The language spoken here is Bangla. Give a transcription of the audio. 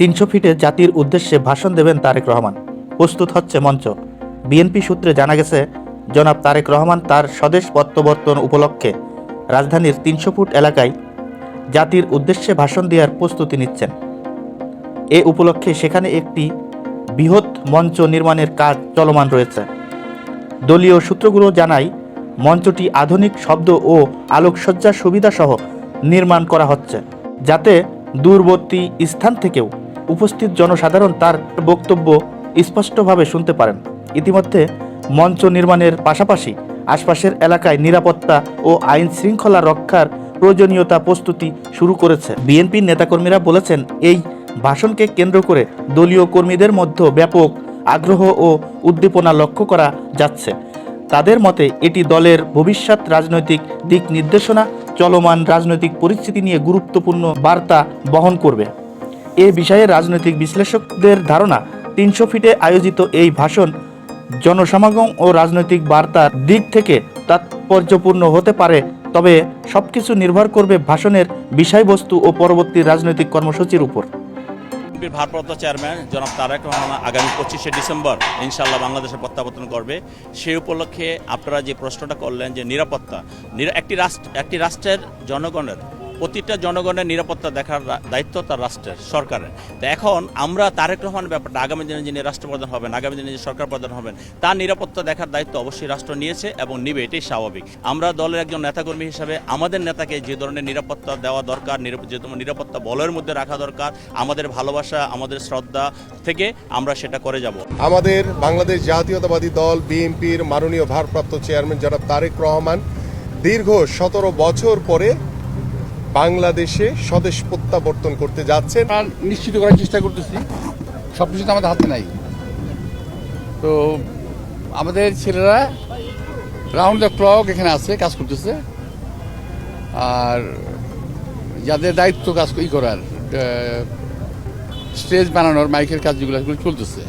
300 ফিটে জাতির উদ্দেশ্যে ভাষণ দেবেন তারেক রহমান। প্রস্তুত হচ্ছে মঞ্চ। বিএনপি সূত্রে জানা গেছে, জনাব তারেক রহমান তার স্বদেশ প্রত্যাবর্তন উপলক্ষে রাজধানীর 300 ফুট এলাকায় জাতির উদ্দেশ্যে ভাষণ দেওয়ার প্রস্তুতি নিচ্ছেন। এ উপলক্ষে সেখানে একটি বৃহৎ মঞ্চ নির্মাণের কাজ চলমান রয়েছে। দলীয় সূত্রগুলো জানায়, মঞ্চটি আধুনিক শব্দ ও আলোকসজ্জার সুবিধাসহ নির্মাণ করা হচ্ছে, যাতে দূরবর্তী স্থান থেকেও উপস্থিত জনসাধারণ তার বক্তব্য স্পষ্টভাবে শুনতে পারেন। ইতিমধ্যে মঞ্চ নির্মাণের পাশাপাশি আশপাশের এলাকায় নিরাপত্তা ও আইন শৃঙ্খলা রক্ষার প্রয়োজনীয়তা প্রস্তুতি শুরু করেছে। বিএনপির নেতাকর্মীরা বলেছেন, এই ভাষণকে কেন্দ্র করে দলীয় কর্মীদের মধ্যে ব্যাপক আগ্রহ ও উদ্দীপনা লক্ষ্য করা যাচ্ছে। তাদের মতে এটি দলের ভবিষ্যৎ রাজনৈতিক দিক নির্দেশনা, চলমান রাজনৈতিক পরিস্থিতি নিয়ে গুরুত্বপূর্ণ বার্তা বহন করবে। এ বিষয়ে রাজনৈতিক বিশ্লেষকদের ধারণা, 300 ফিটে আয়োজিত এই ভাষণ জনসমাগম ও রাজনৈতিক বার্তার দিক থেকে তাৎপর্যপূর্ণ হতে পারে, তবে সবকিছু নির্ভর করবে ভাষণের বিষয়বস্তু ও পরবর্তী রাজনৈতিক কর্মসূচির উপর। ভারপ্রাপ্ত চেয়ারম্যান জনাব তারেক রহমান আগামী 25শে ডিসেম্বর ইনশাআল্লাহ বাংলাদেশে প্রত্যাবর্তন করবে। সেই উপলক্ষে আপনারা যে প্রশ্নটা করলেন যে নিরাপত্তা, একটি রাষ্ট্রের জনগণের, প্রতিটা জনগণের নিরাপত্তা দেখার দায়িত্ব তার রাষ্ট্রের, সরকারের। তো এখন আমরা তারেক রহমানের ব্যাপারটা, আগামী দিনে যিনি রাষ্ট্রপ্রধান হবেন, আগামী দিনে যে সরকার প্রধান হবেন, তার নিরাপত্তা দেখার দায়িত্ব অবশ্যই রাষ্ট্র নিয়েছে এবং নিবে, এটাই স্বাভাবিক। আমরা দলের একজন নেতাকর্মী হিসাবে আমাদের নেতাকে যে ধরনের নিরাপত্তা দেওয়া দরকার, যে নিরাপত্তা বলয়ের মধ্যে রাখা দরকার, আমাদের ভালোবাসা, আমাদের শ্রদ্ধা থেকে আমরা সেটা করে যাব। আমাদের বাংলাদেশ জাতীয়তাবাদী দল বিএনপির মাননীয় ভারপ্রাপ্ত চেয়ারম্যান জনাব তারেক রহমান দীর্ঘ 17 বছর পরে বাংলাদেশে স্বদেশ প্রত্যাবর্তন করতে যাচ্ছেন। নিশ্চিত করার চেষ্টা করতেছি, সব কিছু তো আমাদের হাতে নাই। তো আমাদের ছেলেরা রাউন্ড দ্য ক্লক এখানে আছে, কাজ করতেছে। আর যাদের দায়িত্ব কাজ করার, স্টেজ বানানোর, মাইকের কাজ যেগুলো চলতেছে।